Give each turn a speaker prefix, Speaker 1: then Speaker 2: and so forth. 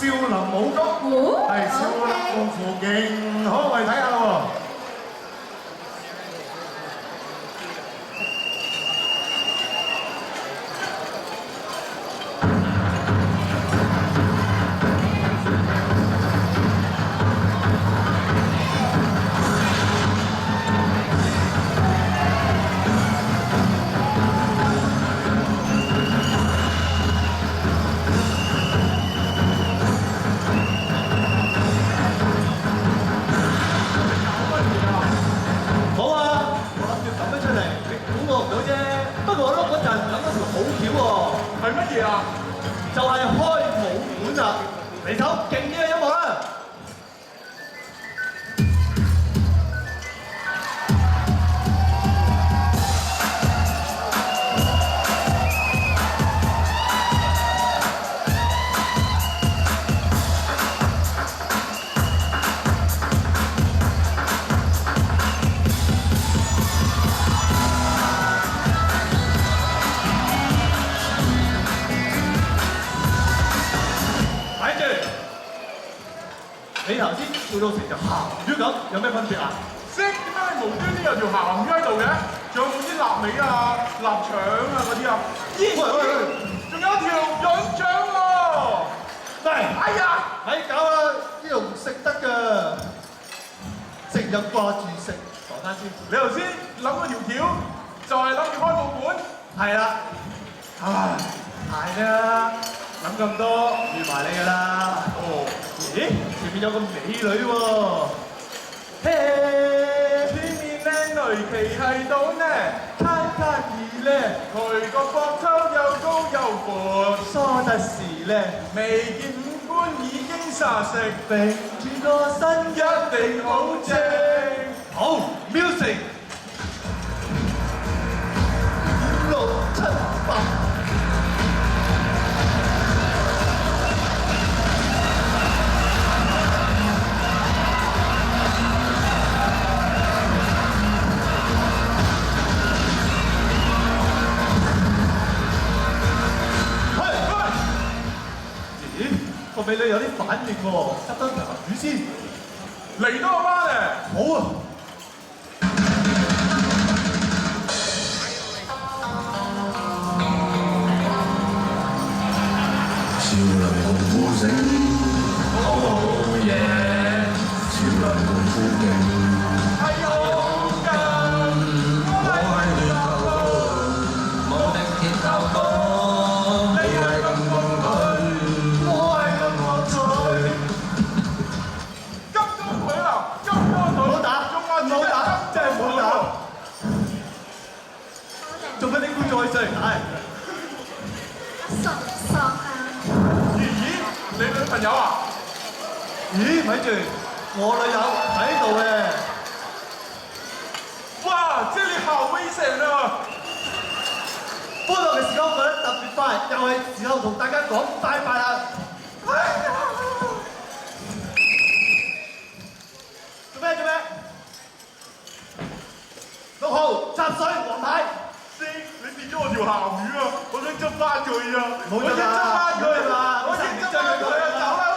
Speaker 1: 少林武功，係少林功夫勁，好，我哋睇下咯喎。
Speaker 2: 係乜嘢啊？就係開武館啊！嚟首勁啲嘅音樂啦！你頭先笑到成條鹹魚咁，有咩分別啊？
Speaker 3: 識點解你無端端有條鹹魚喺度嘅？仲有冇啲臘味啊、臘腸啊嗰啲啊？咦！喂，仲有條潤腸喎！
Speaker 2: 喂！
Speaker 3: 哎呀！
Speaker 2: 咪搞啦！呢度唔食得㗎，成日掛住食。講翻先，
Speaker 3: 你頭先諗嗰條橋就係諗住開武館？
Speaker 2: 係啦。唉，係啦，諗咁多預埋你㗎啦。哦。 咦？前面有個美女喎！嘿，
Speaker 3: 前面靚女企喺度呢，卡卡兒呢，佢個膊頭又高又闊，
Speaker 2: 梳得時咧，
Speaker 3: 未見五官已經殺食，
Speaker 2: 並住個身
Speaker 3: 一定好正。
Speaker 2: 好 ，music， 5、6、7、8。 個美女有啲反應喎，執翻條鹹魚先。
Speaker 3: 嚟多個班咧。
Speaker 2: 好啊。
Speaker 4: 少林功夫醒，好嘢！少林功夫勁。
Speaker 2: 做乜啲觀眾可以上嚟睇？
Speaker 5: 爽唔爽啊？
Speaker 3: 咦？你女朋友啊？
Speaker 2: 咦，咪住，我女友喺度嘅。
Speaker 3: 哇！這裡好危險啊！
Speaker 2: 歡樂嘅時光過得特別快，又係時候同大家講拜拜啦。做咩？6號插水黃牌。
Speaker 3: 你跌咗我條鹹魚啊！我想執翻佢啊！
Speaker 2: 冇執啦，
Speaker 3: 我認執翻佢啊！走啦！